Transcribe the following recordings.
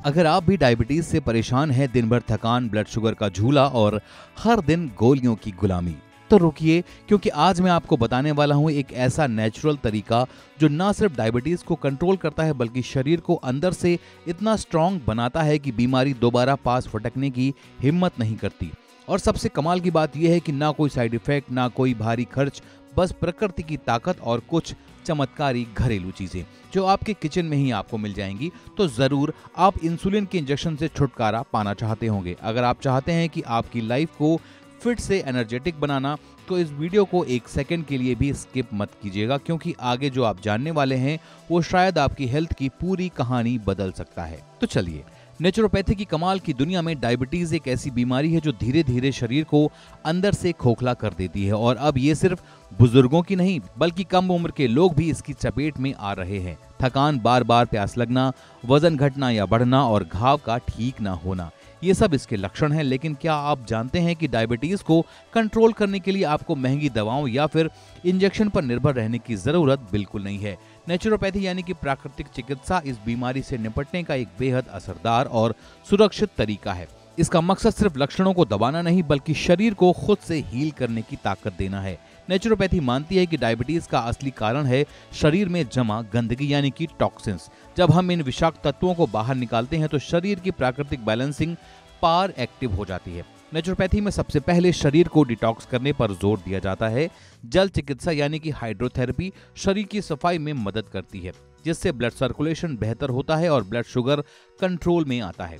अगर आप भी डायबिटीज से परेशान हैं, दिन भर थकान, ब्लड शुगर का झूला और हर दिन गोलियों की गुलामी, तो रुकिए, क्योंकि आज मैं आपको बताने वाला हूं एक ऐसा नेचुरल तरीका जो ना सिर्फ डायबिटीज को कंट्रोल करता है बल्कि शरीर को अंदर से इतना स्ट्रांग बनाता है कि बीमारी दोबारा पास फटकने की हिम्मत नहीं करती। और सबसे कमाल की बात यह है कि ना कोई साइड इफेक्ट, ना कोई भारी खर्च, बस प्रकृति की ताकत और कुछ चमत्कारी घरेलू चीजें जो आपके किचन में ही आपको मिल जाएंगी। तो जरूर आप इंसुलिन के इंजेक्शन से छुटकारा पाना चाहते होंगे। अगर आप चाहते हैं कि आपकी लाइफ को फिट से एनर्जेटिक बनाना, तो इस वीडियो को एक सेकंड के लिए भी स्किप मत कीजिएगा, क्योंकि आगे जो आप जानने वाले हैं वो शायद आपकी हेल्थ की पूरी कहानी बदल सकता है। तो चलिए, नेचुरोपैथी की कमाल की दुनिया में डायबिटीज एक ऐसी बीमारी है जो धीरे धीरे शरीर को अंदर से खोखला कर देती है। और अब ये सिर्फ बुजुर्गों की नहीं बल्कि कम उम्र के लोग भी इसकी चपेट में आ रहे हैं। थकान, बार बार प्यास लगना, वजन घटना या बढ़ना और घाव का ठीक ना होना, ये सब इसके लक्षण हैं। लेकिन क्या आप जानते हैं कि डायबिटीज को कंट्रोल करने के लिए आपको महंगी दवाओं या फिर इंजेक्शन पर निर्भर रहने की जरूरत बिल्कुल नहीं है। नेचुरोपैथी यानी कि प्राकृतिक चिकित्सा इस बीमारी से निपटने का एक बेहद असरदार और सुरक्षित तरीका है। इसका मकसद सिर्फ लक्षणों को दबाना नहीं बल्कि शरीर को खुद से हील करने की ताकत देना है। नेचुरोपैथी मानती है कि डायबिटीज का असली कारण है शरीर में जमा गंदगी यानी कि टॉक्सिन्स। जब हम इन विषाक्त तत्वों को बाहर निकालते हैं तो शरीर की प्राकृतिक बैलेंसिंग पावर एक्टिव हो जाती है। नेचुरोपैथी में सबसे पहले शरीर को डिटॉक्स करने पर जोर दिया जाता है। जल चिकित्सा यानी कि हाइड्रोथेरेपी शरीर की सफाई में मदद करती है, जिससे ब्लड सर्कुलेशन बेहतर होता है और ब्लड शुगर कंट्रोल में आता है।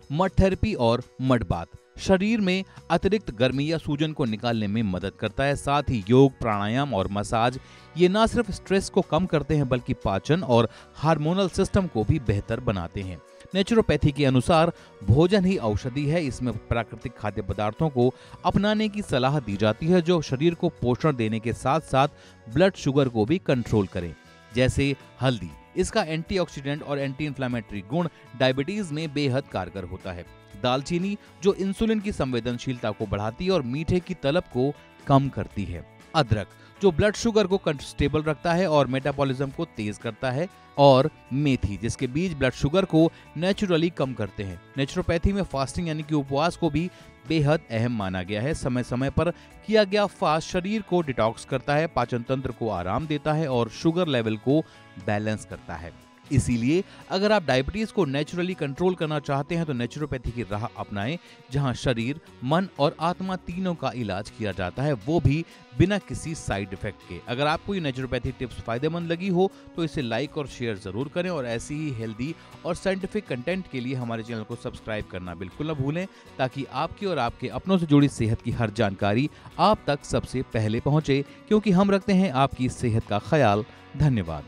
मड थेरेपी और मड बाथ शरीर में अतिरिक्त गर्मी या सूजन को निकालने में मदद करता है। साथ ही योग, प्राणायाम और मसाज ये ना सिर्फ स्ट्रेस को कम करते हैं बल्कि पाचन और हार्मोनल सिस्टम को भी बेहतर बनाते हैं। नेचुरोपैथी के अनुसार भोजन ही औषधि है। इसमें प्राकृतिक खाद्य पदार्थों को अपनाने की सलाह दी जाती है जो शरीर को पोषण देने के साथ साथ ब्लड शुगर को भी कंट्रोल करें। जैसे हल्दी, इसका एंटीऑक्सीडेंट और एंटी इन्फ्लेमेटरी गुण डायबिटीज में बेहद कारगर होता है। दालचीनी जो इंसुलिन की संवेदनशीलता को बढ़ाती है और मीठे की तलब को कम करती है। अदरक जो ब्लड शुगर को स्टेबल रखता है और मेटाबॉलिज्म को तेज करता है। और मेथी जिसके बीज ब्लड शुगर को नेचुरली कम करते हैं। नेचुरोपैथी में फास्टिंग यानी कि उपवास को भी बेहद अहम माना गया है। समय समय पर किया गया फास्ट शरीर को डिटॉक्स करता है, पाचन तंत्र को आराम देता है और शुगर लेवल को बैलेंस करता है। इसीलिए अगर आप डायबिटीज को नेचुरली कंट्रोल करना चाहते हैं तो नेचुरोपैथी की राह अपनाएं, जहां शरीर, मन और आत्मा तीनों का इलाज किया जाता है, वो भी बिना किसी साइड इफेक्ट के। अगर आपको ये नेचुरोपैथी टिप्स फायदेमंद लगी हो तो इसे लाइक और शेयर जरूर करें और ऐसी ही हेल्दी और साइंटिफिक कंटेंट के लिए हमारे चैनल को सब्सक्राइब करना बिल्कुल न भूलें, ताकि आपकी और आपके अपनों से जुड़ी सेहत की हर जानकारी आप तक सबसे पहले पहुंचे, क्योंकि हम रखते हैं आपकी सेहत का ख्याल। धन्यवाद।